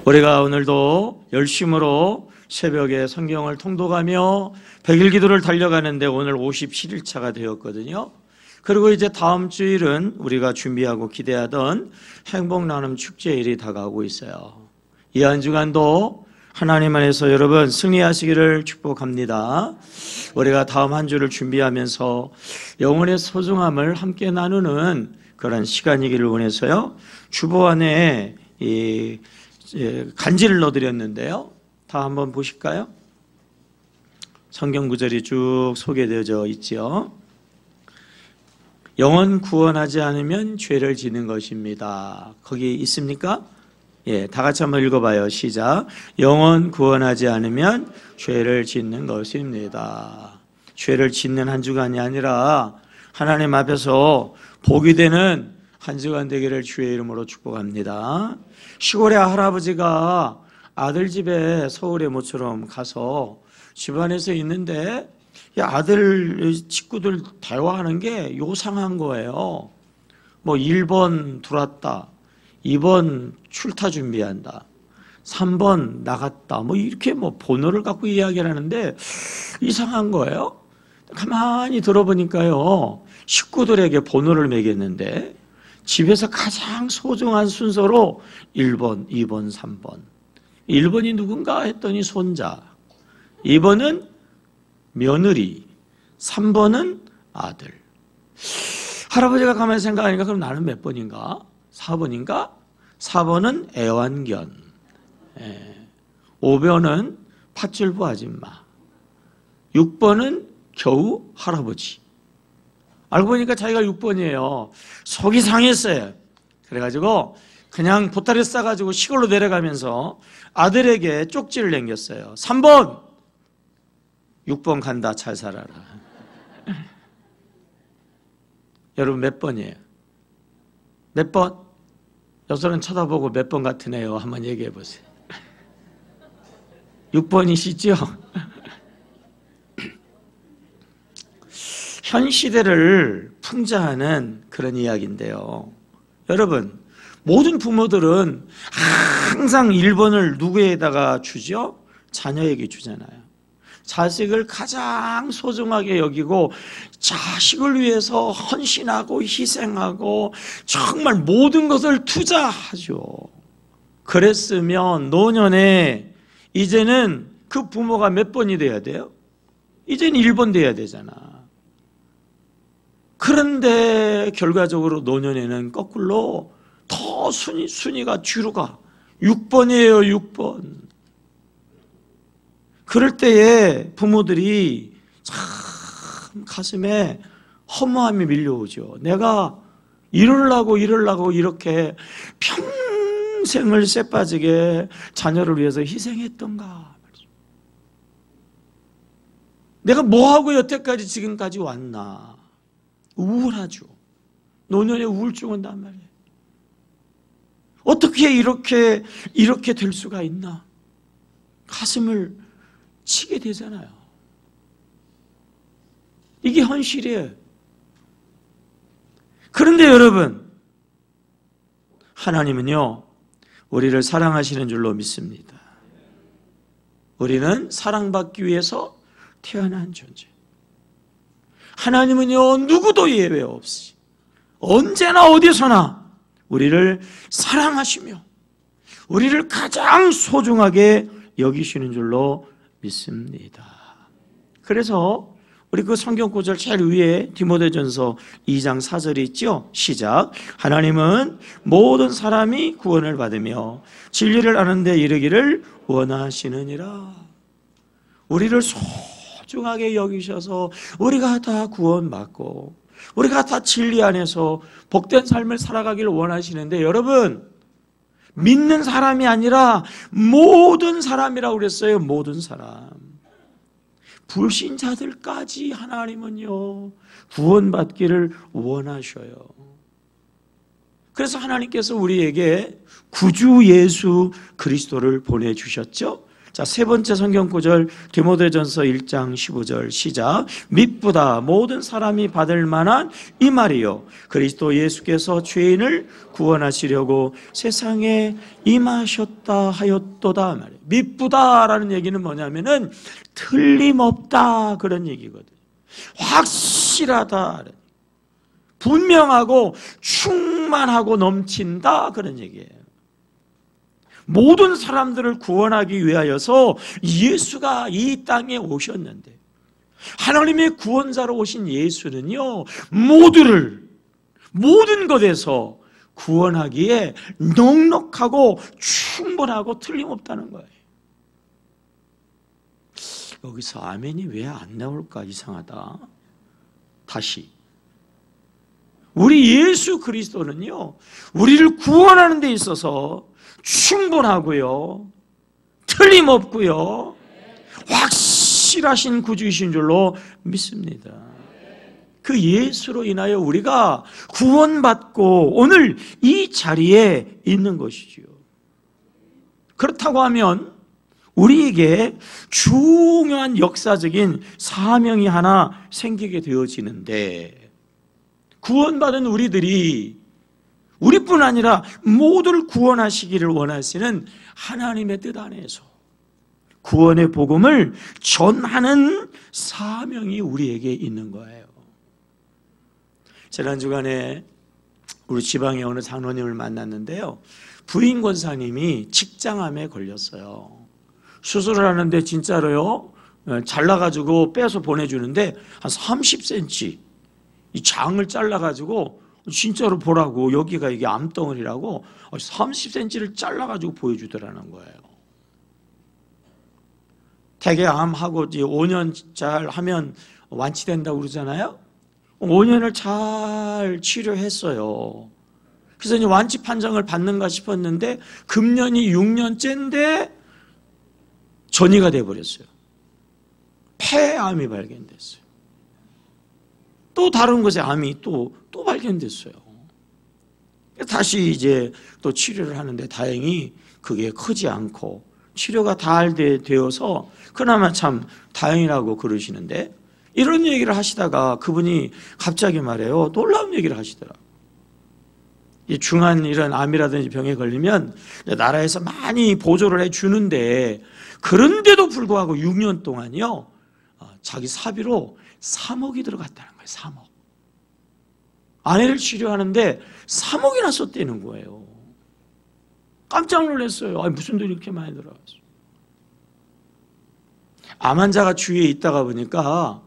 우리가 오늘도 열심으로 새벽에 성경을 통독하며 100일 기도를 달려가는데 오늘 57일차가 되었거든요. 그리고 이제 다음 주일은 우리가 준비하고 기대하던 행복 나눔 축제일이 다가오고 있어요. 이 한 주간도 하나님 안에서 여러분 승리하시기를 축복합니다. 우리가 다음 한 주를 준비하면서 영혼의 소중함을 함께 나누는 그런 시간이기를 원해서요. 주보 안에 간지를 넣어드렸는데요. 다 한번 보실까요? 성경 구절이 쭉 소개되어져 있죠. 영혼 구원하지 않으면 죄를 짓는 것입니다. 거기 있습니까? 예, 다 같이 한번 읽어봐요. 시작. 영혼 구원하지 않으면 죄를 짓는 것입니다. 죄를 짓는 한 주간이 아니라 하나님 앞에서 복이 되는 한 주간 되기를 주의 이름으로 축복합니다. 시골의 할아버지가 아들 집에 서울에 모처럼 가서 집안에서 있는데 아들 식구들 대화하는 게 요상한 거예요. 뭐 1번 들어왔다, 2번 출타 준비한다, 3번 나갔다, 뭐 이렇게 뭐 번호를 갖고 이야기를 하는데 이상한 거예요. 가만히 들어보니까요, 식구들에게 번호를 매겼는데 집에서 가장 소중한 순서로 1번, 2번, 3번. 1번이 누군가 했더니 손자, 2번은 며느리, 3번은 아들. 할아버지가 가만히 생각하니까 그럼 나는 몇 번인가? 4번인가? 4번은 애완견, 5번은 팥줄부 아줌마, 6번은 겨우 할아버지. 알고 보니까 자기가 6번이에요. 속이 상했어요. 그래가지고 그냥 보따리 싸가지고 시골로 내려가면서 아들에게 쪽지를 남겼어요. 3번! 6번 간다, 잘 살아라. 여러분 몇 번이에요? 몇 번? 여서는 쳐다보고 몇 번 같으네요. 한번 얘기해 보세요. 6번이시죠? 현 시대를 풍자하는 그런 이야기인데요. 여러분, 모든 부모들은 항상 1번을 누구에다가 주죠? 자녀에게 주잖아요. 자식을 가장 소중하게 여기고 자식을 위해서 헌신하고 희생하고 정말 모든 것을 투자하죠. 그랬으면 노년에 이제는 그 부모가 몇 번이 돼야 돼요? 이제는 1번 돼야 되잖아. 그런데 결과적으로 노년에는 거꾸로 더 순위가 뒤로 가. 6번이에요, 6번. 그럴 때에 부모들이 참 가슴에 허무함이 밀려오죠. 내가 이러려고 이렇게 평생을 쎄빠지게 자녀를 위해서 희생했던가. 내가 뭐하고 여태까지 지금까지 왔나. 우울하죠. 노년에 우울증 온단 말이에요. 어떻게 이렇게 될 수가 있나. 가슴을 치게 되잖아요. 이게 현실이에요. 그런데 여러분, 하나님은요, 우리를 사랑하시는 줄로 믿습니다. 우리는 사랑받기 위해서 태어난 존재. 하나님은요, 누구도 예외 없이 언제나 어디서나 우리를 사랑하시며 우리를 가장 소중하게 여기시는 줄로 믿습니다. 그래서 우리 그 성경 구절 제일 위에 디모데전서 2장 4절이 있죠. 시작. 하나님은 모든 사람이 구원을 받으며 진리를 아는 데 이르기를 원하시느니라. 우리를 소중하게 여기셔서 우리가 다 구원받고 우리가 다 진리 안에서 복된 삶을 살아가기를 원하시는데, 여러분, 믿는 사람이 아니라 모든 사람이라고 그랬어요. 모든 사람. 불신자들까지 하나님은요, 구원받기를 원하셔요. 그래서 하나님께서 우리에게 구주 예수 그리스도를 보내주셨죠. 자, 세 번째 성경 구절 디모데전서 1장 15절 시작. 미쁘다 모든 사람이 받을 만한 이 말이요 그리스도 예수께서 죄인을 구원하시려고 세상에 임하셨다 하였도다 말이에요. 미쁘다라는 얘기는 뭐냐면은 틀림없다 그런 얘기거든요. 확실하다, 분명하고 충만하고 넘친다 그런 얘기예요. 모든 사람들을 구원하기 위하여서 예수가 이 땅에 오셨는데, 하나님의 구원자로 오신 예수는요 모두를 모든 것에서 구원하기에 넉넉하고 충분하고 틀림없다는 거예요. 여기서 아멘이 왜 안 나올까? 이상하다. 다시, 우리 예수 그리스도는요 우리를 구원하는 데 있어서 충분하고요 틀림없고요 확실하신 구주이신 줄로 믿습니다. 그 예수로 인하여 우리가 구원받고 오늘 이 자리에 있는 것이지요. 그렇다고 하면 우리에게 중요한 역사적인 사명이 하나 생기게 되어지는데, 구원받은 우리들이 우리뿐 아니라 모두를 구원하시기를 원하시는 하나님의 뜻 안에서 구원의 복음을 전하는 사명이 우리에게 있는 거예요. 지난 주간에 우리 지방에 어느 장로님을 만났는데요, 부인 권사님이 직장암에 걸렸어요. 수술을 하는데 진짜로요 잘라가지고 빼서 보내주는데 한 30cm 이 장을 잘라가지고, 진짜로 보라고, 여기가 이게 암덩어리라고 30cm를 잘라가지고 보여주더라는 거예요. 대개 암하고 이제 5년 잘 하면 완치된다고 그러잖아요. 5년을 잘 치료했어요. 그래서 이제 완치 판정을 받는가 싶었는데 금년이 6년째인데 전이가 돼버렸어요. 폐암이 발견됐어요. 또 다른 곳에 암이 또 발견됐어요. 다시 이제 또 치료를 하는데 다행히 그게 크지 않고 치료가 잘 되어서 그나마 참 다행이라고 그러시는데, 이런 얘기를 하시다가 그분이 갑자기 말해요. 놀라운 얘기를 하시더라고요. 이 중한 이런 암이라든지 병에 걸리면 나라에서 많이 보조를 해주는데, 그런데도 불구하고 6년 동안요 자기 사비로 3억이 들어갔다는 거예요. 3억. 아내를 치료하는데 3억이나 썼다는 거예요. 깜짝 놀랐어요. 아니, 무슨 돈이 이렇게 많이 들어갔어요. 암 환자가 주위에 있다가 보니까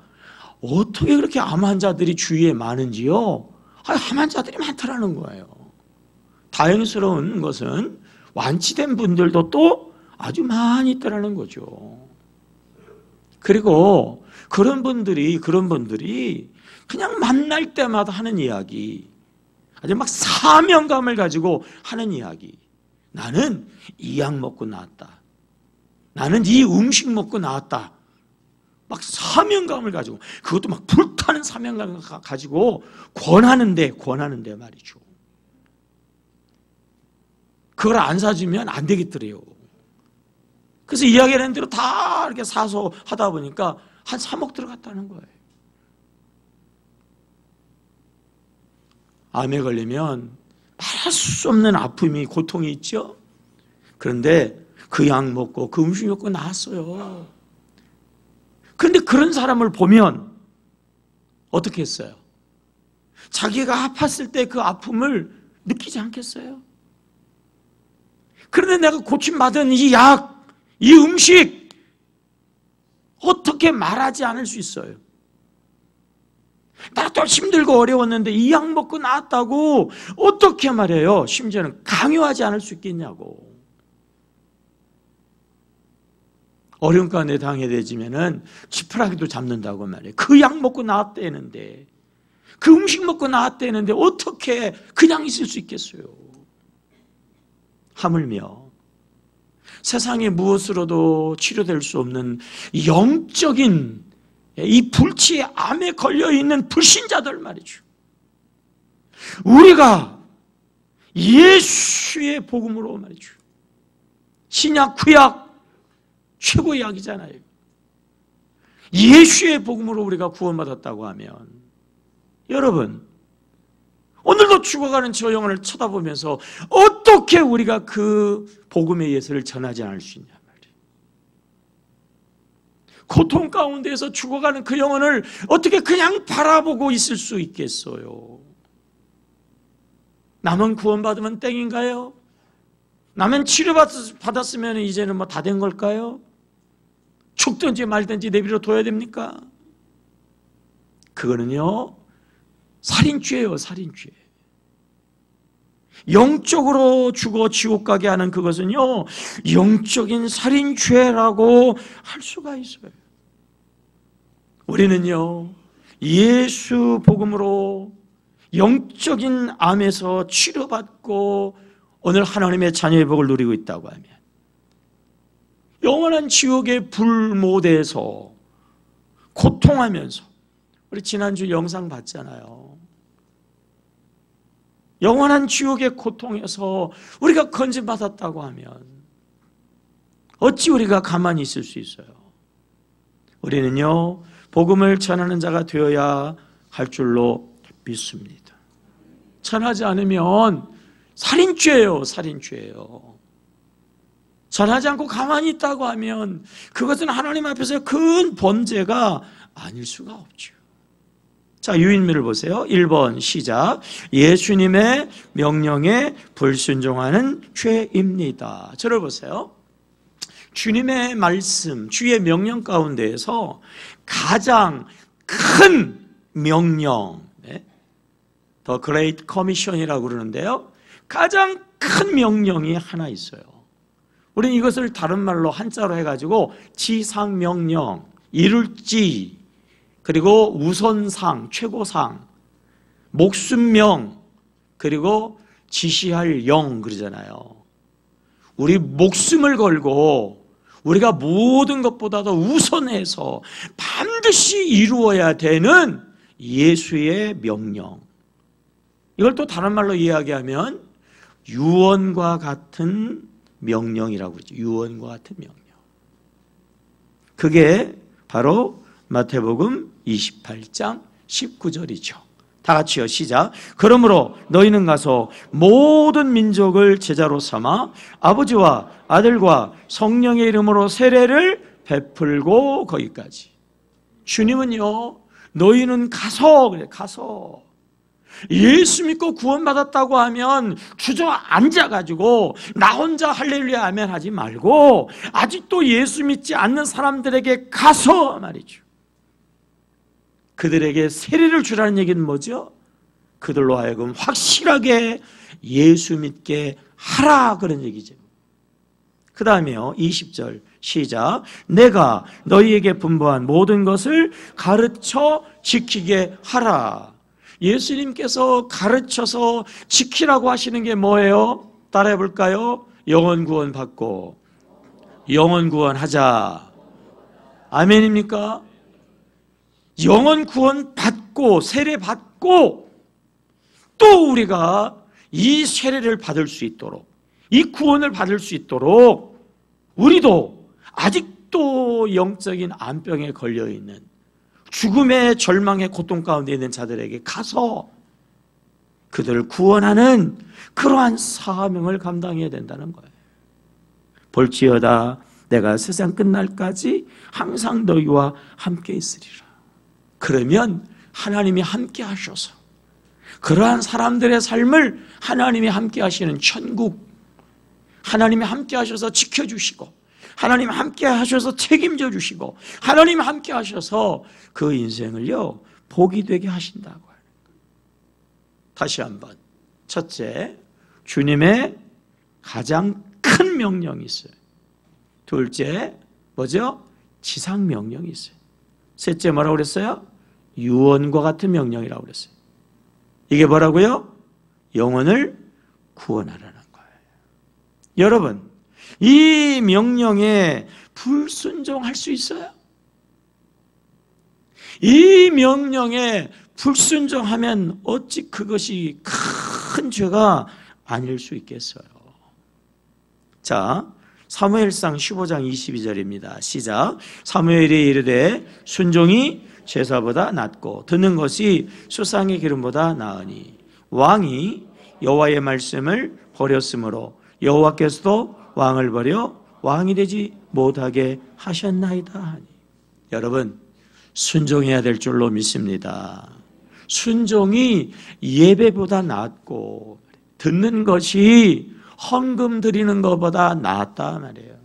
어떻게 그렇게 암 환자들이 주위에 많은지요. 암 환자들이 많더라는 거예요. 다행스러운 것은 완치된 분들도 또 아주 많이 있더라는 거죠. 그리고 그런 분들이 그냥 만날 때마다 하는 이야기, 아주 막 사명감을 가지고 하는 이야기. 나는 이 약 먹고 나았다. 나는 이 음식 먹고 나았다. 막 사명감을 가지고, 그것도 막 불타는 사명감을 가지고 권하는데 말이죠. 그걸 안 사주면 안 되겠더래요. 그래서 이야기하는 대로 다 이렇게 사서 하다 보니까 한 3억 들어갔다는 거예요. 암에 걸리면 말할 수 없는 아픔이, 고통이 있죠. 그런데 그 약 먹고 그 음식 먹고 나았어요. 그런데 그런 사람을 보면 어떻게 했어요? 자기가 아팠을 때 그 아픔을 느끼지 않겠어요? 그런데 내가 고침받은 이 약, 이 음식 어떻게 말하지 않을 수 있어요? 나도 힘들고 어려웠는데 이 약 먹고 나았다고 어떻게 말해요? 심지어는 강요하지 않을 수 있겠냐고. 어려운 가운데 당해지면은 지푸라기도 잡는다고 말해요. 그 약 먹고 나았다는데, 그 음식 먹고 나았다는데 어떻게 그냥 있을 수 있겠어요? 하물며 세상에 무엇으로도 치료될 수 없는 영적인 이 불치의 암에 걸려있는 불신자들 말이죠. 우리가 예수의 복음으로 말이죠, 신약 구약 최고의 약이잖아요. 예수의 복음으로 우리가 구원받았다고 하면, 여러분 오늘도 죽어가는 저 영혼을 쳐다보면서 어떻게 우리가 그 복음의 예수를 전하지 않을 수 있냐 말이에요. 고통 가운데에서 죽어가는 그 영혼을 어떻게 그냥 바라보고 있을 수 있겠어요? 남은 구원받으면 땡인가요? 남은 치료받았으면 이제는 뭐 다 된 걸까요? 죽든지 말든지 내버려 둬야 됩니까? 그거는요, 살인죄예요, 살인죄. 영적으로 죽어 지옥 가게 하는 그것은요, 영적인 살인죄라고 할 수가 있어요. 우리는요, 예수 복음으로 영적인 암에서 치료받고 오늘 하나님의 자녀의 복을 누리고 있다고 하면, 영원한 지옥의 불모대에서 고통하면서, 우리 지난주 영상 봤잖아요. 영원한 지옥의 고통에서 우리가 건진받았다고 하면 어찌 우리가 가만히 있을 수 있어요? 우리는요, 복음을 전하는 자가 되어야 할 줄로 믿습니다. 전하지 않으면 살인죄예요, 살인죄예요. 전하지 않고 가만히 있다고 하면 그것은 하나님 앞에서 큰 범죄가 아닐 수가 없죠. 자, 유인미를 보세요. 1번 시작. 예수님의 명령에 불순종하는 죄입니다. 저를 보세요. 주님의 말씀, 주의 명령 가운데에서 가장 큰 명령, The Great Commission이라고 그러는데요, 가장 큰 명령이 하나 있어요. 우리는 이것을 다른 말로 한자로 해가지고 지상명령, 이룰지, 그리고 우선상, 최고상, 목숨명, 그리고 지시할 영 그러잖아요. 우리 목숨을 걸고 우리가 모든 것보다도 우선해서 반드시 이루어야 되는 예수의 명령. 이걸 또 다른 말로 이야기하면 유언과 같은 명령이라고 그러죠. 유언과 같은 명령. 그게 바로 마태복음 28장 19절이죠. 다 같이요, 시작. 그러므로 너희는 가서 모든 민족을 제자로 삼아 아버지와 아들과 성령의 이름으로 세례를 베풀고, 거기까지. 주님은요, 너희는 가서, 그래, 가서. 예수 믿고 구원받았다고 하면 주저앉아가지고 나 혼자 할렐루야 아멘 하지 말고 아직도 예수 믿지 않는 사람들에게 가서 말이죠, 그들에게 세례를 주라는 얘기는 뭐죠? 그들로 하여금 확실하게 예수 믿게 하라, 그런 얘기죠. 그 다음에요, 20절 시작. 내가 너희에게 분부한 모든 것을 가르쳐 지키게 하라. 예수님께서 가르쳐서 지키라고 하시는 게 뭐예요? 따라해 볼까요? 영혼 구원 받고 영혼 구원 하자. 아멘입니까? 영혼 구원 받고 세례 받고 또 우리가 이 세례를 받을 수 있도록, 이 구원을 받을 수 있도록 우리도 아직도 영적인 암병에 걸려있는, 죽음의 절망의 고통 가운데 있는 자들에게 가서 그들을 구원하는 그러한 사명을 감당해야 된다는 거예요. 볼지어다 내가 세상 끝날까지 항상 너희와 함께 있으리라. 그러면 하나님이 함께 하셔서 그러한 사람들의 삶을 하나님이 함께 하시는 천국, 하나님이 함께 하셔서 지켜주시고 하나님 함께 하셔서 책임져 주시고 하나님 함께 하셔서 그 인생을요 복이 되게 하신다고 하는 거예요. 다시 한번, 첫째, 주님의 가장 큰 명령이 있어요. 둘째, 뭐죠? 지상 명령이 있어요. 셋째, 뭐라고 그랬어요? 유언과 같은 명령이라고 그랬어요. 이게 뭐라고요? 영혼을 구원하라는 거예요. 여러분, 이 명령에 불순종할 수 있어요? 이 명령에 불순종하면 어찌 그것이 큰 죄가 아닐 수 있겠어요? 자, 사무엘상 15장 22절입니다. 시작. 사무엘이 이르되 순종이 제사보다 낫고 듣는 것이 수상의 기름보다 나으니 왕이 여호와의 말씀을 버렸으므로 여호와께서도 왕을 버려 왕이 되지 못하게 하셨나이다 하니. 여러분, 순종해야 될 줄로 믿습니다. 순종이 예배보다 낫고 듣는 것이 헌금 드리는 것보다 낫다 말이에요.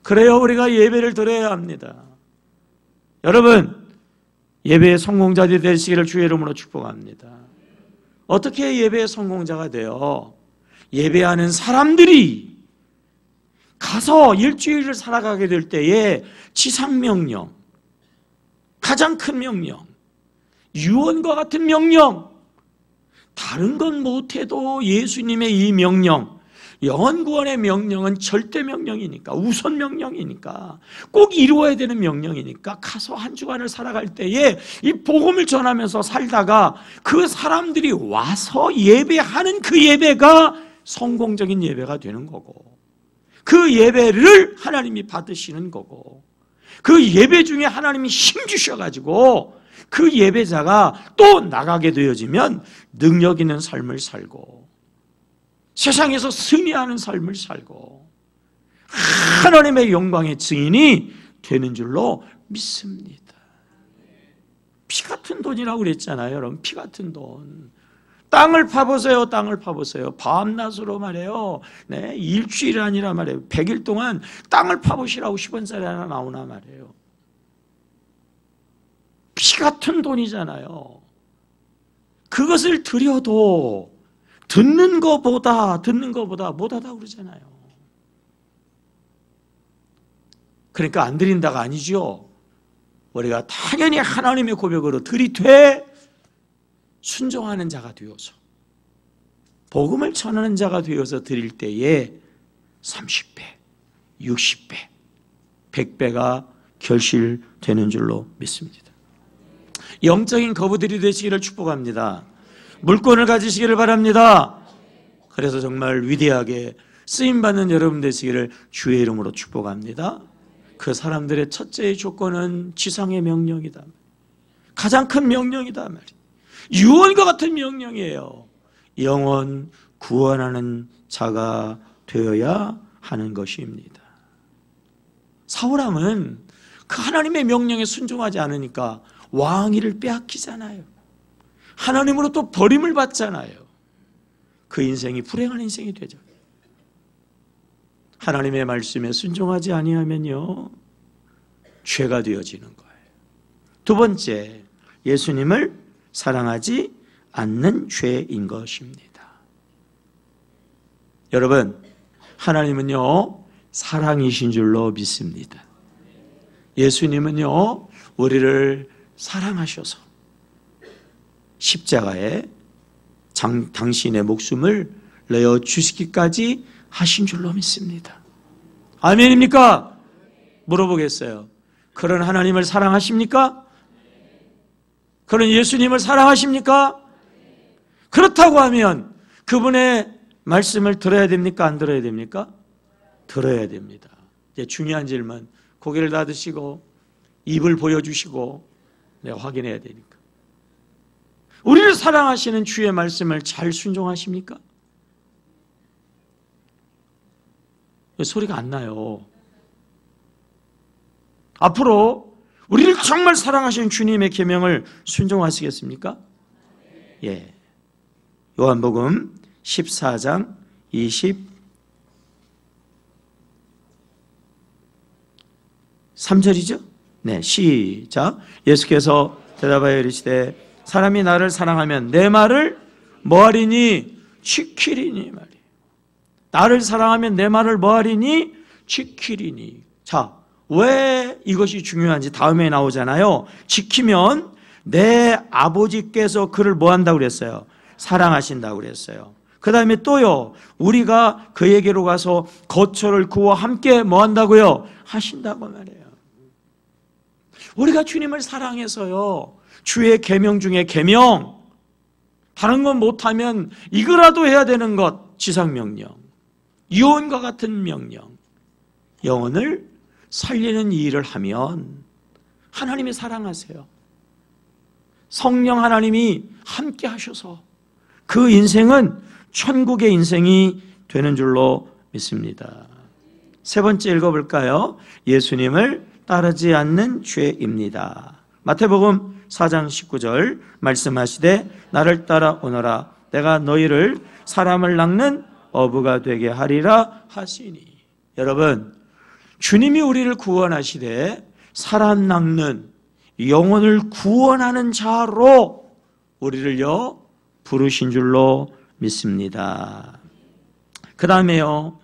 그래야 우리가 예배를 드려야 합니다. 여러분, 예배의 성공자들이 되시기를 주의 이름으로 축복합니다. 어떻게 예배의 성공자가 돼요? 예배하는 사람들이 가서 일주일을 살아가게 될 때에 지상명령, 가장 큰 명령, 유언과 같은 명령, 다른 건 못해도 예수님의 이 명령, 영원구원의 명령은 절대 명령이니까, 우선 명령이니까, 꼭 이루어야 되는 명령이니까 가서 한 주간을 살아갈 때에 이 복음을 전하면서 살다가 그 사람들이 와서 예배하는 그 예배가 성공적인 예배가 되는 거고, 그 예배를 하나님이 받으시는 거고, 그 예배 중에 하나님이 힘 주셔가지고 그 예배자가 또 나가게 되어지면 능력 있는 삶을 살고 세상에서 승리하는 삶을 살고 하나님의 영광의 증인이 되는 줄로 믿습니다. 피 같은 돈이라고 그랬잖아요. 여러분, 피 같은 돈. 땅을 파보세요. 땅을 파보세요. 밤낮으로 말해요. 네, 일주일이 아니라 말해요. 100일 동안 땅을 파보시라고 10원짜리 하나 나오나 말해요. 피 같은 돈이잖아요. 그것을 드려도 듣는 것보다 못하다고 그러잖아요. 그러니까 안 드린다가 아니죠. 우리가 당연히 하나님의 고백으로 들이되 순종하는 자가 되어서 복음을 전하는 자가 되어서 드릴 때에 30배, 60배, 100배가 결실되는 줄로 믿습니다. 영적인 거부들이 되시기를 축복합니다. 물권을 가지시기를 바랍니다. 그래서 정말 위대하게 쓰임받는 여러분 되시기를 주의 이름으로 축복합니다. 그 사람들의 첫째의 조건은 지상의 명령이다. 가장 큰 명령이다 말이에요. 유언과 같은 명령이에요. 영원 구원하는 자가 되어야 하는 것입니다. 사울왕은 그 하나님의 명령에 순종하지 않으니까 왕위를 빼앗기잖아요. 하나님으로부터 버림을 받잖아요. 그 인생이 불행한 인생이 되죠. 하나님의 말씀에 순종하지 아니하면요, 죄가 되어지는 거예요. 두 번째, 예수님을 사랑하지 않는 죄인 것입니다. 여러분, 하나님은요 사랑이신 줄로 믿습니다. 예수님은요 우리를 사랑하셔서 십자가에 당신의 목숨을 내어 주시기까지 하신 줄로 믿습니다. 아멘입니까? 물어보겠어요. 그런 하나님을 사랑하십니까? 그런 예수님을 사랑하십니까? 그렇다고 하면 그분의 말씀을 들어야 됩니까? 안 들어야 됩니까? 들어야 됩니다. 이제 중요한 질문, 고개를 닫으시고 입을 보여주시고 확인해야 되니까. 우리를 사랑하시는 주의 말씀을 잘 순종하십니까? 소리가 안 나요. 앞으로 우리를 정말 사랑하시는 주님의 계명을 순종하시겠습니까? 예. 요한복음 14장 23절이죠? 네, 시작. 예수께서 대답하여 이르시되 사람이 나를 사랑하면 내 말을 뭐하리니? 지키리니 말이에요. 나를 사랑하면 내 말을 뭐하리니? 지키리니. 자, 왜 이것이 중요한지 다음에 나오잖아요. 지키면 내 아버지께서 그를 뭐 한다고 그랬어요? 사랑하신다고 그랬어요. 그 다음에 또요, 우리가 그에게로 가서 거처를 그와 함께 뭐 한다고요? 하신다고 말해요. 우리가 주님을 사랑해서요, 주의 계명 중에 계명, 다른 건 못하면 이거라도 해야 되는 것, 지상명령, 유언과 같은 명령, 영혼을 살리는 일을 하면 하나님이 사랑하세요. 성령 하나님이 함께 하셔서 그 인생은 천국의 인생이 되는 줄로 믿습니다. 세 번째 읽어볼까요? 예수님을 따르지 않는 죄입니다. 마태복음 4장 19절 말씀하시되 나를 따라오너라 내가 너희를 사람을 낚는 어부가 되게 하리라 하시니. 여러분, 주님이 우리를 구원하시되 사람 낚는 영혼을 구원하는 자로 우리를요 부르신 줄로 믿습니다. 그 다음에요,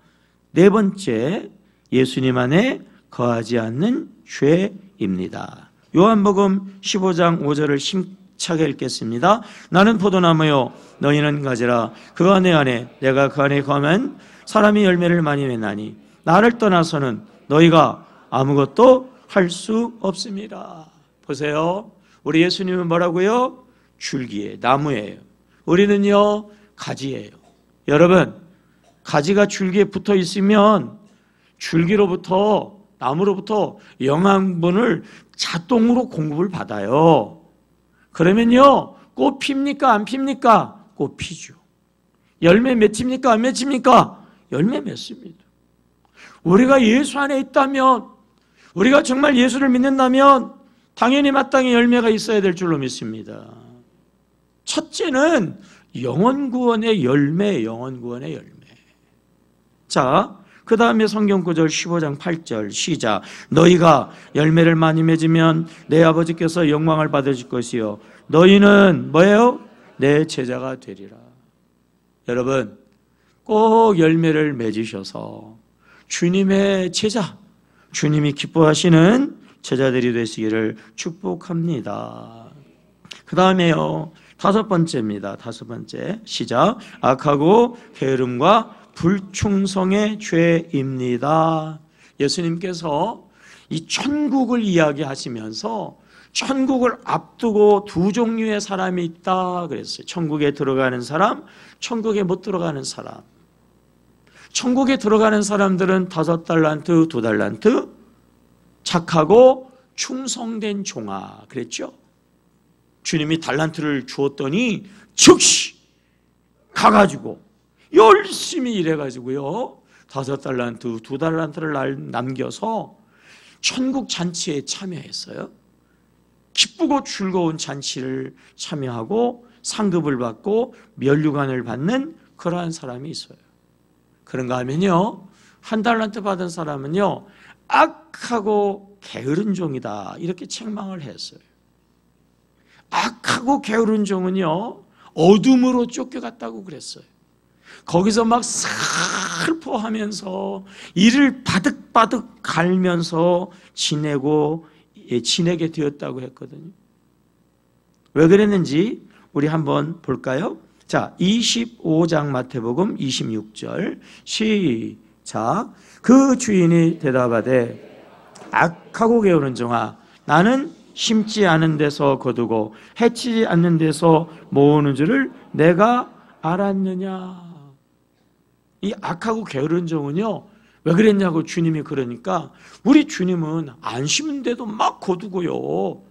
네 번째, 예수님 안에 거하지 않는 죄입니다. 요한복음 15장 5절을 힘차게 읽겠습니다. 나는 포도나무요 너희는 가지라. 그가 내 안에 내가 그 안에 거하면 사람이 열매를 많이 맺나니 나를 떠나서는 너희가 아무것도 할 수 없습니다. 보세요, 우리 예수님은 뭐라고요? 줄기예요, 나무예요. 우리는요 가지예요. 여러분, 가지가 줄기에 붙어 있으면 줄기로부터, 나무로부터 영양분을 자동으로 공급을 받아요. 그러면요 꽃 핍니까 안 핍니까? 꽃 피죠. 열매 맺힙니까 안 맺힙니까? 열매 맺습니다. 우리가 예수 안에 있다면, 우리가 정말 예수를 믿는다면 당연히 마땅히 열매가 있어야 될 줄로 믿습니다. 첫째는 영혼 구원의 열매, 영혼 구원의 열매. 자, 그 다음에 성경 구절 15장 8절 시작. 너희가 열매를 많이 맺으면 내 아버지께서 영광을 받으실 것이요 너희는 뭐예요? 내 제자가 되리라. 여러분, 꼭 열매를 맺으셔서 주님의 제자, 주님이 기뻐하시는 제자들이 되시기를 축복합니다. 그 다음에요, 다섯 번째입니다. 다섯 번째 시작. 악하고 게으름과 불충성의 죄입니다. 예수님께서 이 천국을 이야기하시면서 천국을 앞두고 두 종류의 사람이 있다 그랬어요. 천국에 들어가는 사람, 천국에 못 들어가는 사람. 천국에 들어가는 사람들은 5달란트, 2달란트, 착하고 충성된 종아 그랬죠. 주님이 달란트를 주었더니 즉시 가가지고 열심히 일해가지고요 5달란트, 2달란트를 남겨서 천국 잔치에 참여했어요. 기쁘고 즐거운 잔치를 참여하고 상급을 받고 면류관을 받는 그러한 사람이 있어요. 그런가 하면요 1달란트 받은 사람은요 악하고 게으른 종이다 이렇게 책망을 했어요. 악하고 게으른 종은요 어둠으로 쫓겨갔다고 그랬어요. 거기서 막 슬퍼하면서 이를 바득바득 갈면서 지내게 되었다고 했거든요. 왜 그랬는지 우리 한번 볼까요? 자, 25장 마태복음 26절 시작. 그 주인이 대답하되 악하고 게으른 종아 나는 심지 않은 데서 거두고 해치지 않는 데서 모으는 줄을 내가 알았느냐. 이 악하고 게으른 종은요 왜 그랬냐고 주님이 그러니까 우리 주님은 안 심은데도 막 거두고요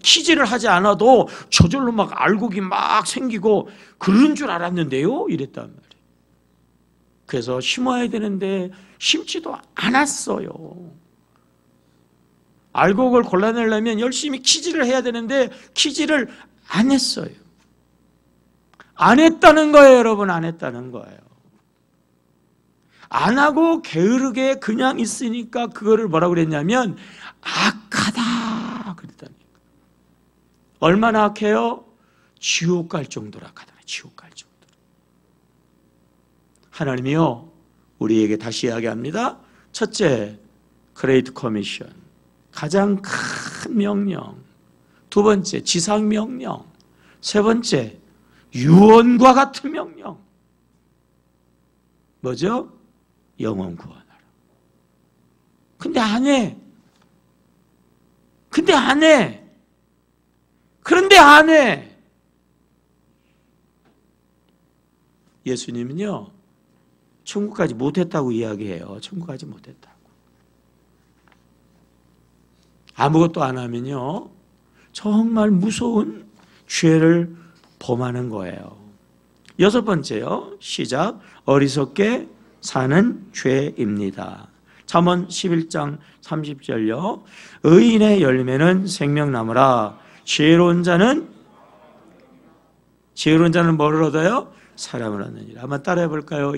키질을 하지 않아도 저절로 막 알곡이 막 생기고 그런 줄 알았는데요 이랬단 말이에요. 그래서 심어야 되는데 심지도 않았어요. 알곡을 골라내려면 열심히 키질을 해야 되는데 키질을 안 했어요. 안 했다는 거예요, 여러분. 안 했다는 거예요. 안 하고 게으르게 그냥 있으니까 그거를 뭐라고 그랬냐면 악하다 그랬다니까. 얼마나 악해요? 지옥 갈 정도로 악하다. 지옥 갈 정도로. 하나님이요 우리에게 다시 이야기합니다. 첫째, 그레이트 커미션, 가장 큰 명령. 두 번째, 지상 명령. 세 번째, 유언과 같은 명령. 뭐죠? 영혼 구원하라. 근데 안 해. 그런데 안 해. 예수님은요 천국까지 못했다고 이야기해요. 천국까지 못했다고. 아무것도 안 하면요, 정말 무서운 죄를 범하는 거예요. 여섯 번째요, 시작. 어리석게 사는 죄입니다. 잠언 11장 30절요. 의인의 열매는 생명나무라. 지혜로운 자는 뭐를 얻어요? 사랑을 얻느니라. 한번 따라해 볼까요?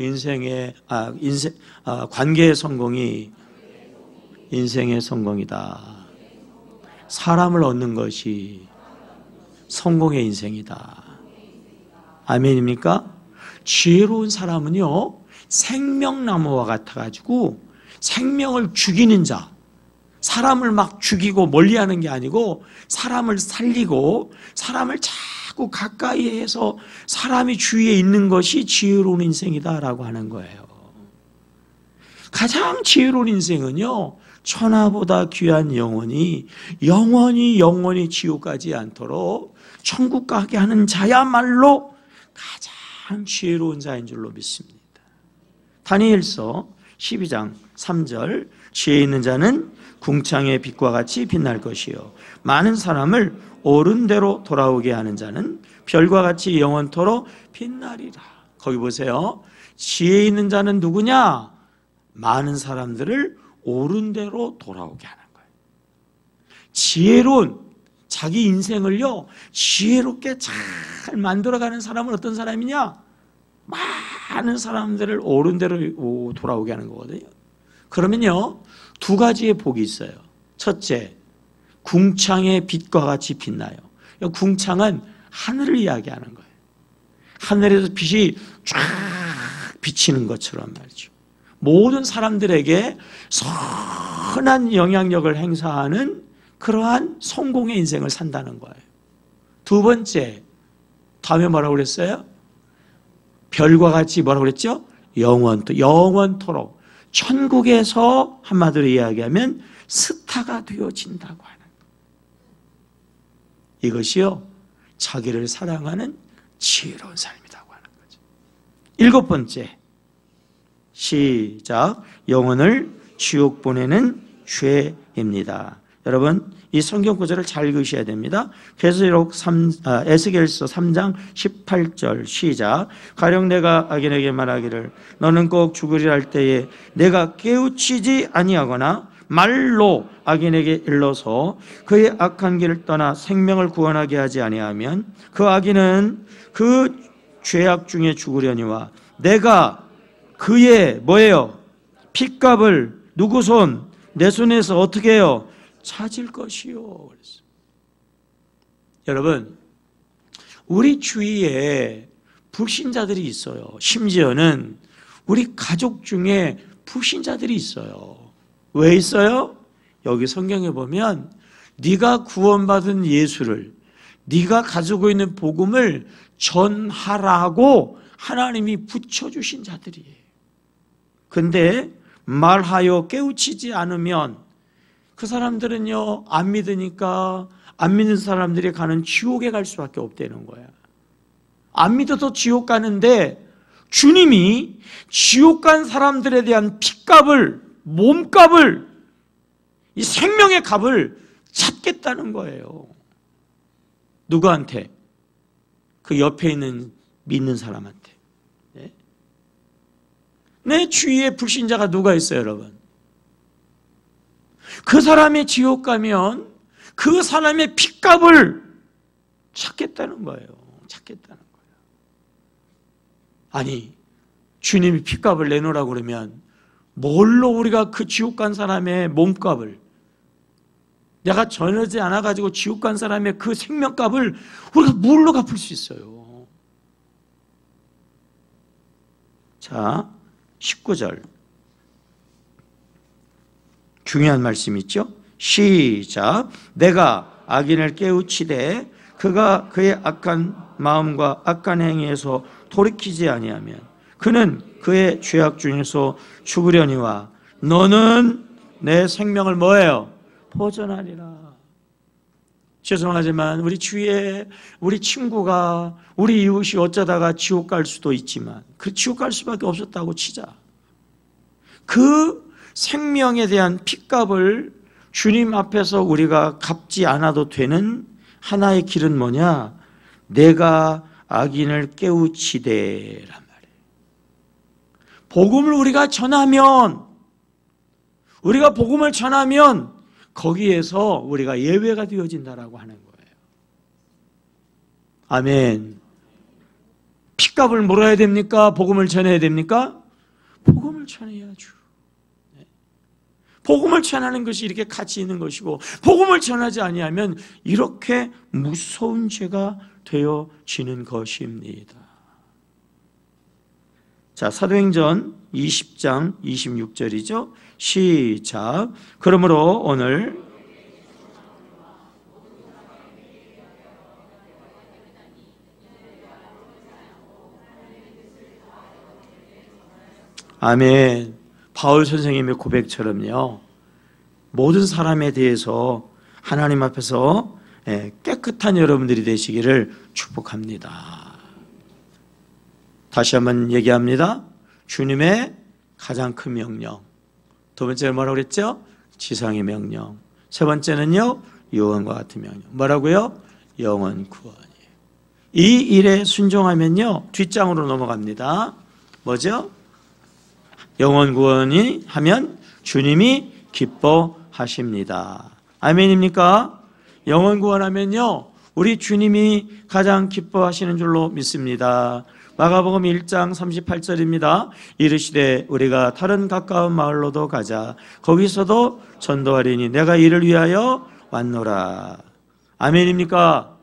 관계의 성공이 인생의 성공이다. 사람을 얻는 것이 성공의 인생이다. 아멘입니까? 지혜로운 사람은요, 생명나무와 같아가지고 생명을 죽이는 자, 사람을 막 죽이고 멀리하는 게 아니고 사람을 살리고 사람을 자꾸 가까이 해서 사람이 주위에 있는 것이 지혜로운 인생이다라고 하는 거예요. 가장 지혜로운 인생은요, 천하보다 귀한 영혼이 영원히 지옥 가지 않도록 천국 가게 하는 자야말로 가장 지혜로운 자인 줄로 믿습니다. 다니엘서 12장 3절, 지혜 있는 자는 궁창의 빛과 같이 빛날 것이요 많은 사람을 옳은 대로 돌아오게 하는 자는 별과 같이 영원토록 빛나리라. 거기 보세요. 지혜 있는 자는 누구냐? 많은 사람들을 옳은 대로 돌아오게 하는 거예요. 지혜로운 자기 인생을요, 지혜롭게 잘 만들어가는 사람은 어떤 사람이냐? 많은 사람들을 옳은 대로 돌아오게 하는 거거든요. 그러면요, 두 가지의 복이 있어요. 첫째, 궁창의 빛과 같이 빛나요. 궁창은 하늘을 이야기하는 거예요. 하늘에서 빛이 쫙 비치는 것처럼 말이죠. 모든 사람들에게 선한 영향력을 행사하는 그러한 성공의 인생을 산다는 거예요. 두 번째, 다음에 뭐라고 그랬어요? 별과 같이 뭐라고 그랬죠? 영원토록 천국에서 한마디로 이야기하면 스타가 되어진다고 하는 거예요. 이것이요, 자기를 사랑하는 지혜로운 삶이라고 하는 거죠. 일곱 번째, 시작. 영혼을 지옥 보내는 죄입니다. 여러분, 이 성경 구절을 잘 읽으셔야 됩니다. 에스겔서 3장 18절 시작. 가령 내가 악인에게 말하기를 너는 꼭 죽으리라 할 때에 내가 깨우치지 아니하거나 말로 악인에게 일러서 그의 악한 길을 떠나 생명을 구원하게 하지 아니하면 그 악인은 그 죄악 중에 죽으려니와 내가 그의 뭐예요? 핏값을 누구 손? 내 손에서 어떻게 해요? 찾을 것이요. 여러분, 우리 주위에 불신자들이 있어요. 심지어는 우리 가족 중에 불신자들이 있어요. 왜 있어요? 여기 성경에 보면 네가 구원받은 예수를, 네가 가지고 있는 복음을 전하라고 하나님이 붙여주신 자들이에요. 근데 말하여 깨우치지 않으면 그 사람들은요, 안 믿으니까 안 믿는 사람들이 가는 지옥에 갈 수밖에 없다는 거야. 안 믿어도 지옥 가는데 주님이 지옥 간 사람들에 대한 핏값을, 몸값을, 이 생명의 값을 찾겠다는 거예요. 누구한테? 그 옆에 있는 믿는 사람한테. 내 주위에 불신자가 누가 있어요, 여러분? 그 사람이 지옥 가면 그 사람의 핏값을 찾겠다는 거예요. 찾겠다는 거예요. 아니, 주님이 핏값을 내놓으라고 그러면 뭘로 우리가 그 지옥 간 사람의 몸값을, 내가 전하지 않아가지고 지옥 간 사람의 그 생명값을 우리가 뭘로 갚을 수 있어요? 자, 19절. 중요한 말씀 있죠? 시작. 내가 악인을 깨우치되 그가 그의 악한 마음과 악한 행위에서 돌이키지 아니하면 그는 그의 죄악 중에서 죽으려니와 너는 내 생명을 뭐예요? 보존하리라. 죄송하지만 우리 주위에 우리 친구가, 우리 이웃이 어쩌다가 지옥 갈 수도 있지만 그 지옥 갈 수밖에 없었다고 치자. 그 생명에 대한 핏값을 주님 앞에서 우리가 갚지 않아도 되는 하나의 길은 뭐냐? 내가 악인을 깨우치되란 말이에요. 복음을 우리가 전하면, 우리가 복음을 전하면 거기에서 우리가 예외가 되어진다라고 하는 거예요. 아멘. 핏값을 물어야 됩니까? 복음을 전해야 됩니까? 복음을 전해야죠. 복음을 전하는 것이 이렇게 가치 있는 것이고, 복음을 전하지 아니하면 이렇게 무서운 죄가 되어지는 것입니다. 자, 사도행전 20장 26절이죠. 시작. 그러므로 오늘 아멘. 바울 선생님의 고백처럼요, 모든 사람에 대해서 하나님 앞에서 깨끗한 여러분들이 되시기를 축복합니다. 다시 한번 얘기합니다. 주님의 가장 큰 명령. 두 번째는 뭐라고 그랬죠? 지상의 명령. 세 번째는요, 유언과 같은 명령. 뭐라고요? 영원 구원이에요. 이 일에 순종하면요, 뒷장으로 넘어갑니다. 뭐죠? 영원 구원이 하면 주님이 기뻐하십니다. 아멘입니까? 영원 구원하면요, 우리 주님이 가장 기뻐하시는 줄로 믿습니다. 마가복음 1장 38절입니다. 이르시되 우리가 다른 가까운 마을로도 가자. 거기서도 전도하리니 내가 이를 위하여 왔노라. 아멘입니까?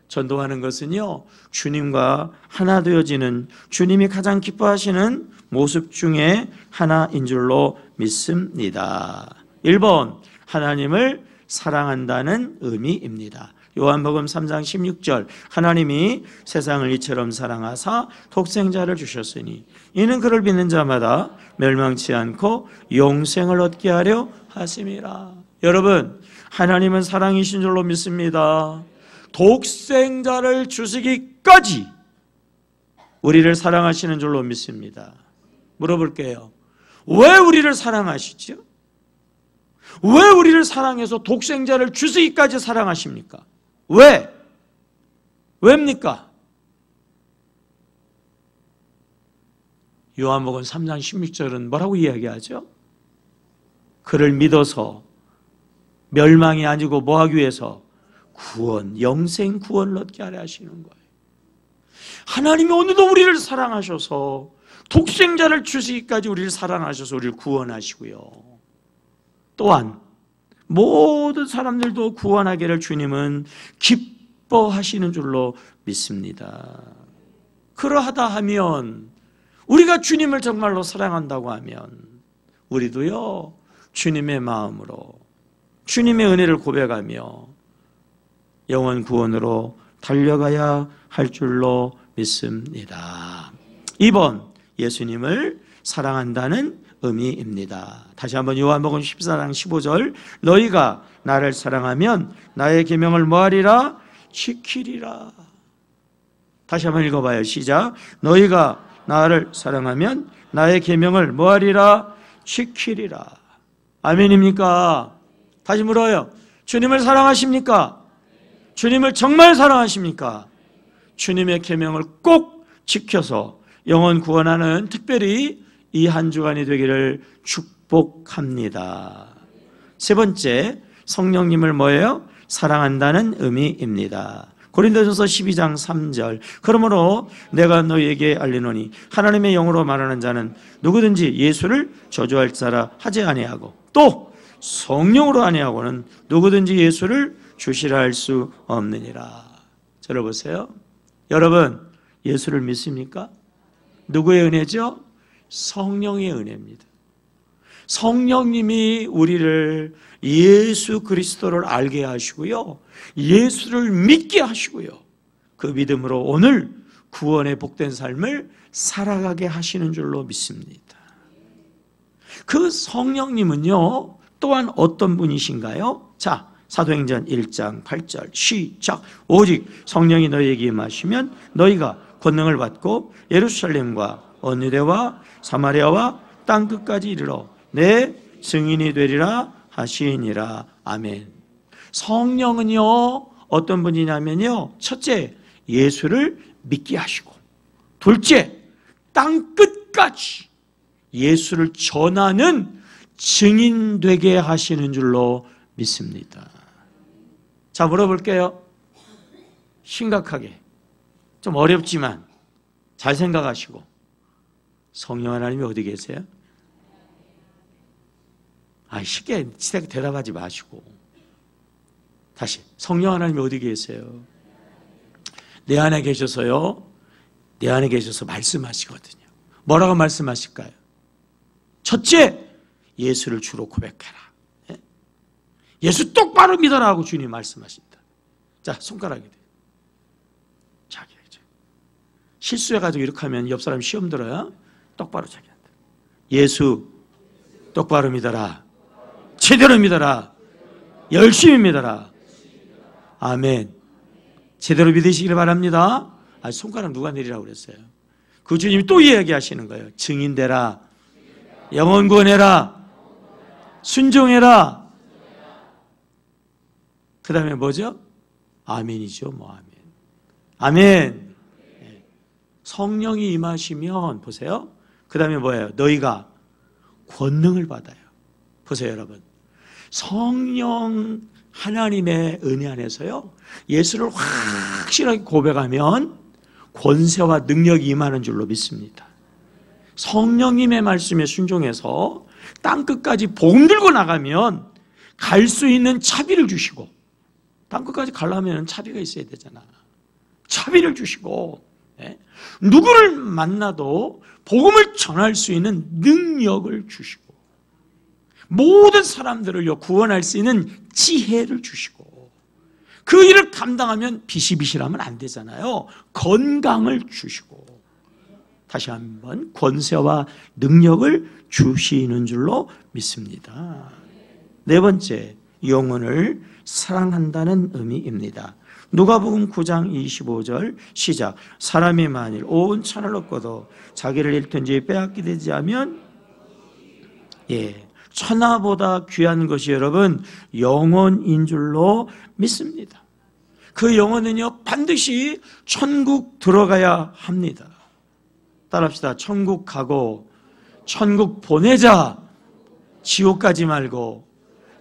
전도하는 것은요, 주님과 하나 되어지는, 주님이 가장 기뻐하시는 모습 중에 하나인 줄로 믿습니다. 1번, 하나님을 사랑한다는 의미입니다. 요한복음 3장 16절, 하나님이 세상을 이처럼 사랑하사 독생자를 주셨으니 이는 그를 믿는 자마다 멸망치 않고 영생을 얻게 하려 하심이라. 여러분, 하나님은 사랑이신 줄로 믿습니다. 독생자를 주시기까지 우리를 사랑하시는 줄로 믿습니다. 물어볼게요. 왜 우리를 사랑하시죠? 왜 우리를 사랑해서 독생자를 주시기까지 사랑하십니까? 왜? 왜입니까? 요한복음 3장 16절은 뭐라고 이야기하죠? 그를 믿어서 멸망이 아니고 뭐하기 위해서? 구원, 영생 구원을 얻게 하려 하시는 거예요. 하나님이 오늘도 우리를 사랑하셔서 독생자를 주시기까지 우리를 사랑하셔서 우리를 구원하시고요, 또한 모든 사람들도 구원하기를 주님은 기뻐하시는 줄로 믿습니다. 그러하다 하면, 우리가 주님을 정말로 사랑한다고 하면 우리도요, 주님의 마음으로 주님의 은혜를 고백하며 영원 구원으로 달려가야 할 줄로 믿습니다. 2번, 예수님을 사랑한다는 의미입니다. 다시 한번 요한복음 14장 15절, 너희가 나를 사랑하면 나의 계명을 뭐하리라? 지키리라. 다시 한번 읽어봐요. 시작. 너희가 나를 사랑하면 나의 계명을 뭐하리라? 지키리라. 아멘입니까? 다시 물어요. 주님을 사랑하십니까? 주님을 정말 사랑하십니까? 주님의 계명을 꼭 지켜서 영원 구원하는, 특별히 이 한 주간이 되기를 축복합니다. 세 번째, 성령님을 뭐예요? 사랑한다는 의미입니다. 고린도전서 12장 3절, 그러므로 내가 너희에게 알리노니 하나님의 영으로 말하는 자는 누구든지 예수를 저주할 자라 하지 아니하고 또 성령으로 아니하고는 누구든지 예수를 주시라 할 수 없느니라. 들어보세요. 여러분, 예수를 믿습니까? 누구의 은혜죠? 성령의 은혜입니다. 성령님이 우리를 예수 그리스도를 알게 하시고요, 예수를 믿게 하시고요, 그 믿음으로 오늘 구원의 복된 삶을 살아가게 하시는 줄로 믿습니다. 그 성령님은요, 또한 어떤 분이신가요? 자, 사도행전 1장 8절 시작. 오직 성령이 너희에게 임하시면 너희가 권능을 받고 예루살렘과 온유대와 사마리아와 땅끝까지 이르러 내 증인이 되리라 하시니라. 아멘. 성령은요, 어떤 분이냐면요, 첫째, 예수를 믿게 하시고, 둘째, 땅 끝까지 예수를 전하는 증인 되게 하시는 줄로 믿습니다. 자, 물어볼게요. 심각하게, 좀 어렵지만 잘 생각하시고, 성령 하나님이 어디 계세요? 쉽게 대답하지 마시고, 다시, 성령 하나님이 어디 계세요? 내 안에 계셔서요, 내 안에 계셔서 말씀하시거든요. 뭐라고 말씀하실까요? 첫째, 예수를 주로 고백해라. 예수 똑바로 믿어라 하고 주님이 말씀하신다. 자, 손가락이 돼요. 자기 실수해가지고 이렇게 하면 옆 사람 시험 들어요. 똑바로 자기한테. 예수 똑바로 믿어라. 제대로 믿어라. 열심히 믿어라. 아멘. 제대로 믿으시길 바랍니다. 손가락 누가 내리라고 그랬어요? 그 주님이 또 이야기하시는 거예요. 증인되라. 영혼 구원해라. 순종해라. 그 다음에 뭐죠? 아멘이죠. 아멘. 아멘. 성령이 임하시면, 보세요. 그 다음에 뭐예요? 너희가 권능을 받아요. 보세요, 여러분. 성령 하나님의 은혜 안에서요, 예수를 확실하게 고백하면 권세와 능력이 임하는 줄로 믿습니다. 성령님의 말씀에 순종해서 땅끝까지 복음 들고 나가면 갈 수 있는 차비를 주시고, 땅끝까지 가려면 차비가 있어야 되잖아. 차비를 주시고, 누구를 만나도 복음을 전할 수 있는 능력을 주시고, 모든 사람들을 구원할 수 있는 지혜를 주시고, 그 일을 감당하면 비실비실하면 안 되잖아요. 건강을 주시고, 다시 한번 권세와 능력을 주시는 줄로 믿습니다. 네 번째, 영혼을 사랑한다는 의미입니다. 누가복음 9장 25절 시작. 사람이 만일 온 천을 얻고도 자기를 잃든지 빼앗게 되지 않으면, 천하보다 귀한 것이 여러분 영혼인 줄로 믿습니다. 그 영혼은요, 반드시 천국 들어가야 합니다. 따라합시다. 천국 가고 천국 보내자. 지옥 가지 말고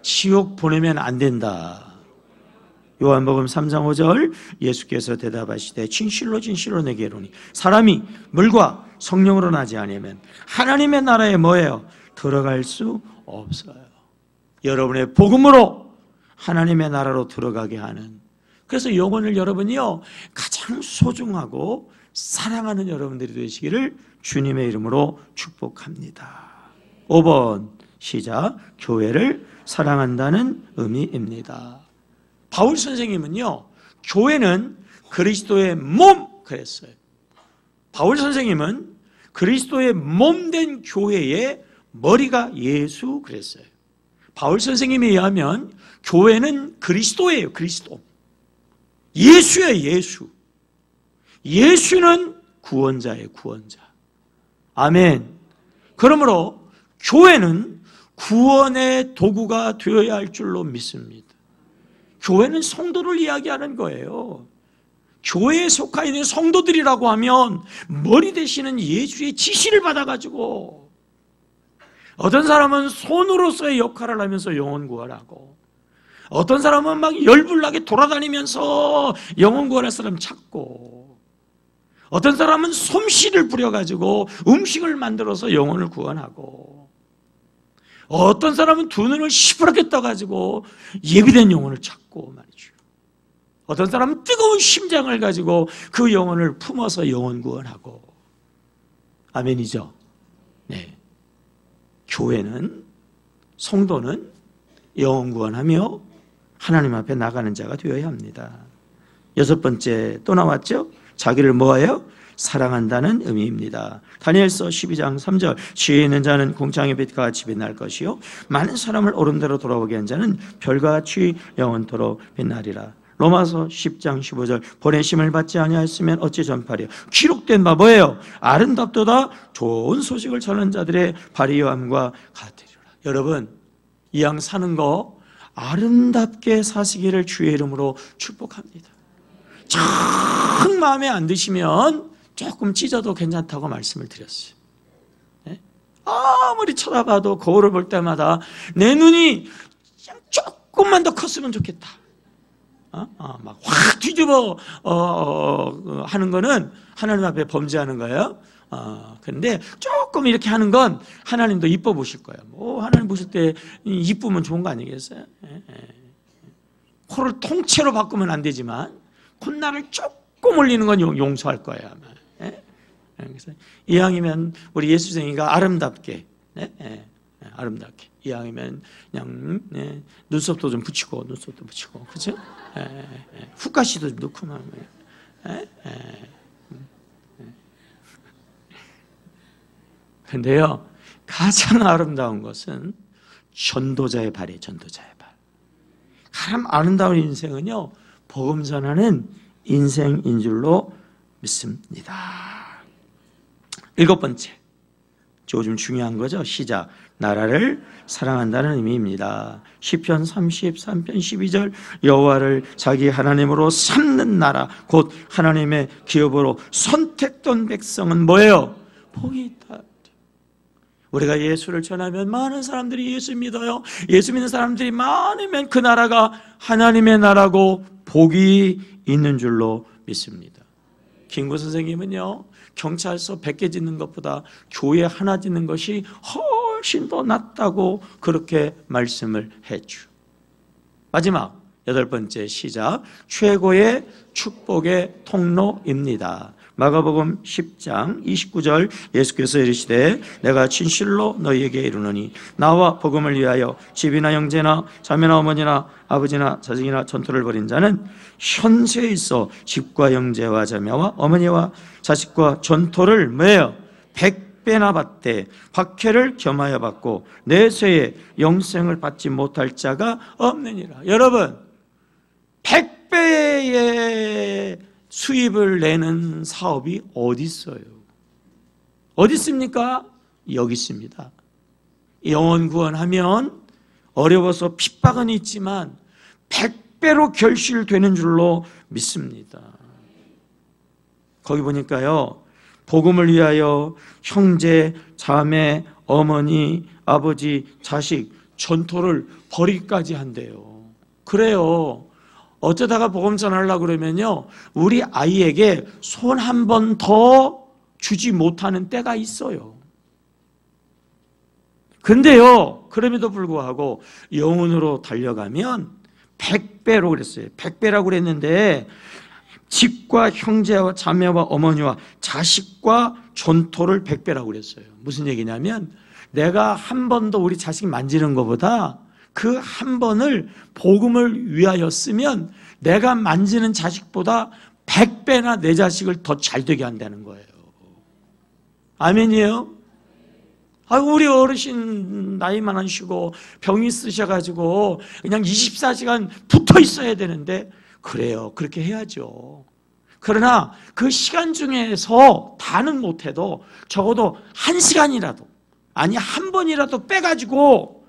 지옥 보내면 안 된다. 요한복음 3장 5절 예수께서 대답하시되 진실로 진실로 내게 이르노니 사람이 물과 성령으로 나지 아니하면 하나님의 나라에 뭐예요? 들어갈 수 없어요. 여러분의 복음으로 하나님의 나라로 들어가게 하는, 그래서 영혼을 여러분이요 가장 소중하고 사랑하는 여러분들이 되시기를 주님의 이름으로 축복합니다. 5번 시작. 교회를 사랑한다는 의미입니다. 바울 선생님은요, 교회는 그리스도의 몸 그랬어요. 바울 선생님은 그리스도의 몸된 교회의 머리가 예수 그랬어요. 바울 선생님에 의하면 교회는 그리스도예요. 그리스도. 예수예요. 예수. 예수는 구원자예요. 구원자. 아멘. 그러므로 교회는 구원의 도구가 되어야 할 줄로 믿습니다. 교회는 성도를 이야기하는 거예요. 교회에 속하 있는 성도들이라고 하면 머리 되시는 예수의 지시를 받아가지고, 어떤 사람은 손으로서의 역할을 하면서 영혼 구원하고, 어떤 사람은 막 열불나게 돌아다니면서 영혼 구원할 사람 찾고, 어떤 사람은 솜씨를 부려가지고 음식을 만들어서 영혼을 구원하고, 어떤 사람은 두 눈을 시퍼렇게 떠가지고 예비된 영혼을 찾고 말이죠. 어떤 사람은 뜨거운 심장을 가지고 그 영혼을 품어서 영혼 구원하고. 아멘이죠? 네. 교회는, 성도는 영혼 구원하며 하나님 앞에 나가는 자가 되어야 합니다. 여섯 번째 또 나왔죠? 자기를 뭐예요? 사랑한다는 의미입니다. 다니엘서 12장 3절 지혜 있는 자는 공창의 빛과 같이 빛날 것이요 많은 사람을 옳은 대로 돌아오게 한 자는 별과 같이 영원토록 빛나리라. 로마서 10장 15절 보내심을 받지 아니하였으면 어찌 전파리요. 기록된 바 뭐예요? 아름답도다 좋은 소식을 전하는 자들의 발의함과 같으리라. 여러분, 이왕 사는 거 아름답게 사시기를 주의 이름으로 축복합니다. 정 마음에 안 드시면 조금 찢어도 괜찮다고 말씀을 드렸어요. 네? 아무리 쳐다봐도 거울을 볼 때마다 내 눈이 조금만 더 컸으면 좋겠다. 막 확 뒤집어 하는 거는 하나님 앞에 범죄하는 거예요. 근데 조금 이렇게 하는 건 하나님도 이뻐 보실 거예요. 뭐 하나님 보실 때 이쁘면 좋은 거 아니겠어요? 코를 통째로 바꾸면 안 되지만 콧날을 조금 올리는 건 용서할 거예요 아마. 그래서 이왕이면 우리 예수쟁이가 아름답게, 아름답게 이왕이면 그냥 눈썹도 좀 붙이고, 그렇죠? 훅가시도 좀 넣고 말이에요. 근데요, 가장 아름다운 것은 전도자의 발이에요. 전도자의 발. 가장 아름다운 인생은요, 복음 전하는 인생인 줄로 믿습니다. 7번째, 요즘 중요한 거죠. 시작. 나라를 사랑한다는 의미입니다. 시편 33편 12절 여호와를 자기 하나님으로 삼는 나라 곧 하나님의 기업으로 선택된 백성은 뭐예요? 복이 있다. 우리가 예수를 전하면 많은 사람들이 예수 믿어요. 예수 믿는 사람들이 많으면 그 나라가 하나님의 나라고 복이 있는 줄로 믿습니다. 김구 선생님은요, 경찰서 100개 짓는 것보다 교회 하나 짓는 것이 훨씬 더 낫다고 그렇게 말씀을 했죠. 마지막 8번째 시작. 최고의 축복의 통로입니다. 마가복음 10장 29절 예수께서 이르시되 내가 진실로 너희에게 이르노니 나와 복음을 위하여 집이나 형제나 자매나 어머니나 아버지나 자식이나 전토를 벌인 자는 현세에 있어 집과 형제와 자매와 어머니와 자식과 전토를 뭐예요? 100배나 받되 박해를 겸하여 받고 내세에 영생을 받지 못할 자가 없느니라. 여러분, 100배의 수입을 내는 사업이 어디 있어요? 어디 있습니까? 여기 있습니다. 영혼 구원하면 어려워서 핍박은 있지만 100배로 결실되는 줄로 믿습니다. 거기 보니까요, 복음을 위하여 형제, 자매, 어머니, 아버지, 자식, 전토를 벌이기까지 한대요. 그래요. 어쩌다가 복음 전하려고 그러면요, 우리 아이에게 손 한 번 더 주지 못하는 때가 있어요. 근데요, 그럼에도 불구하고 영혼으로 달려가면 100배로 그랬어요. 100배라고 그랬는데 집과 형제와 자매와 어머니와 자식과 전토를 100배라고 그랬어요. 무슨 얘기냐면 내가 한 번 더 우리 자식 만지는 것보다 그 한 번을 복음을 위하여 쓰면 내가 만지는 자식보다 100배나 내 자식을 더 잘되게 한다는 거예요. 아멘이에요? 우리 어르신 나이 많으시고 병이 있으셔가지고 그냥 24시간 붙어 있어야 되는데, 그래요. 그렇게 해야죠. 그러나 그 시간 중에서 다는 못해도 적어도 1시간이라도, 아니 한 번이라도 빼가지고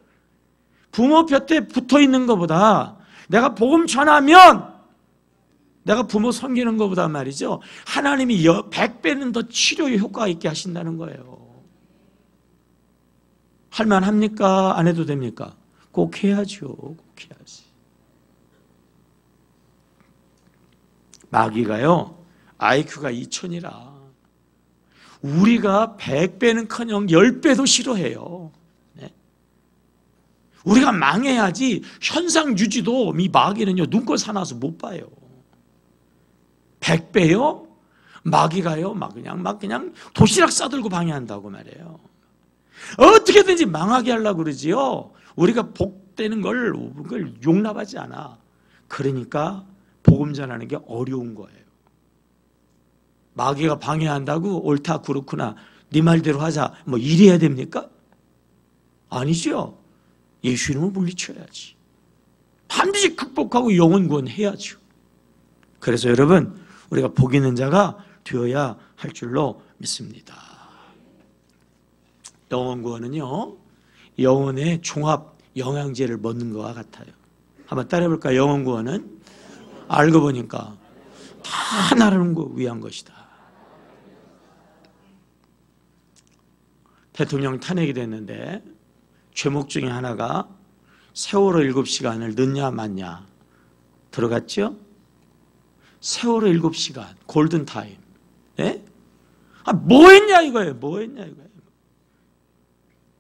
부모 곁에 붙어 있는 것보다, 내가 복음 전하면 내가 부모 섬기는 것보다 말이죠, 하나님이 100배는 더 치료에 효과가 있게 하신다는 거예요. 할만합니까? 안 해도 됩니까? 꼭 해야죠. 꼭 해야지. 마귀가요, IQ가 2000이라 우리가 100배는커녕 10배도 싫어해요. 네? 우리가 망해야지 현상 유지도 이 마귀는요, 눈꼴 사나워서 못 봐요. 100배요? 마귀가요, 막 그냥 도시락 싸들고 방해한다고 말해요. 어떻게든지 망하게 하려고 그러지요. 우리가 복되는 걸 용납하지 않아. 그러니까 복음 전하는 게 어려운 거예요. 마귀가 방해한다고 옳다, 그렇구나, 네 말대로 하자, 뭐 이래야 됩니까? 아니죠. 예수 이름을 물리쳐야지. 반드시 극복하고 영혼 구원해야죠. 그래서 여러분, 우리가 복 있는 자가 되어야 할 줄로 믿습니다. 영혼 구원은요, 영혼의 종합 영양제를 먹는 것과 같아요. 한번 따라해볼까요? 영혼 구원은 알고 보니까 다 나를 위한 것이다. 대통령 탄핵이 됐는데 죄목 중에 하나가 세월호 7시간을 넣냐 맞냐 들어갔죠? 세월호 7시간 골든타임. 예? 뭐 했냐 이거예요. 뭐 했냐 이거예요.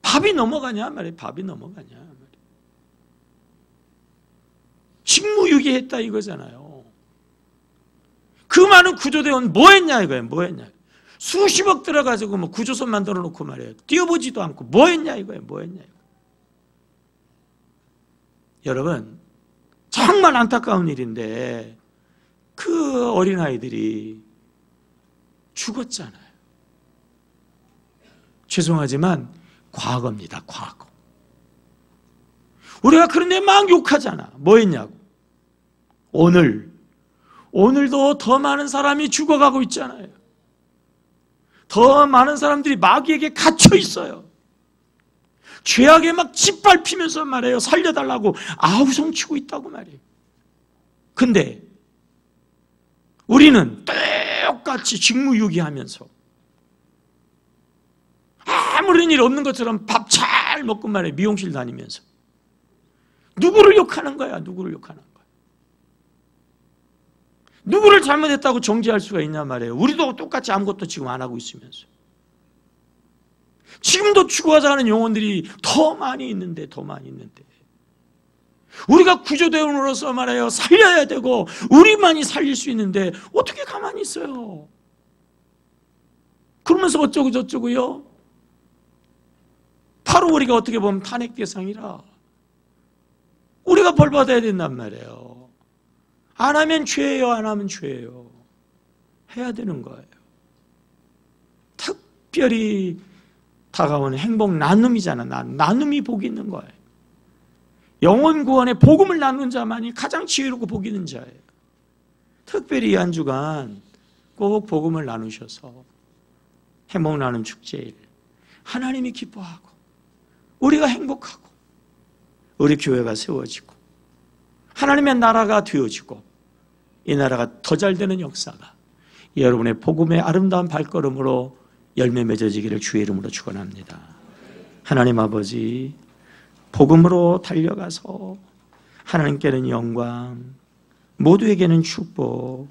밥이 넘어가냐 말이에요. 밥이 넘어가냐 말이에요. 직무유기했다 이거잖아요. 그 많은 구조대원 뭐 했냐 이거예요. 뭐 했냐. 수십억 들어가지고 뭐 구조선 만들어 놓고 말이에요. 뛰어보지도 않고 뭐 했냐 이거예요. 뭐 했냐 이거예요. 여러분 정말 안타까운 일인데 그 어린아이들이 죽었잖아요. 죄송하지만 과거입니다. 과거. 우리가 그런데 막 욕하잖아. 뭐 했냐고. 오늘도 더 많은 사람이 죽어가고 있잖아요. 더 많은 사람들이 마귀에게 갇혀 있어요. 죄악에 막 짓밟히면서 말이에요. 살려달라고 아우성치고 있다고 말이에요. 근데 우리는 똑같이 직무유기하면서 아무런 일 없는 것처럼 밥 잘 먹고 말이에요. 미용실 다니면서 누구를 욕하는 거야? 누구를 욕하는 거야? 누구를 잘못했다고 정죄할 수가 있냐 말이에요. 우리도 똑같이 아무것도 지금 안 하고 있으면서 지금도 죽어가자 하는 영혼들이 더 많이 있는데 우리가 구조대원으로서 말이에요. 살려야 되고 우리만이 살릴 수 있는데 어떻게 가만히 있어요? 그러면서 어쩌고 저쩌고요? 바로 우리가 어떻게 보면 탄핵 대상이라 우리가 벌 받아야 된단 말이에요. 안 하면 죄예요. 안 하면 죄예요. 해야 되는 거예요. 특별히 다가오는 행복 나눔이잖아. 나눔이 복이 있는 거예요. 영혼 구원의 복음을 나누는 자만이 가장 지혜롭고 복이 있는 자예요. 특별히 이 한 주간 꼭 복음을 나누셔서 행복 나눔 축제일 하나님이 기뻐하고 우리가 행복하고 우리 교회가 세워지고 하나님의 나라가 되어지고 이 나라가 더 잘 되는 역사가 여러분의 복음의 아름다운 발걸음으로 열매 맺어지기를 주의 이름으로 축원합니다. 하나님 아버지 복음으로 달려가서 하나님께는 영광 모두에게는 축복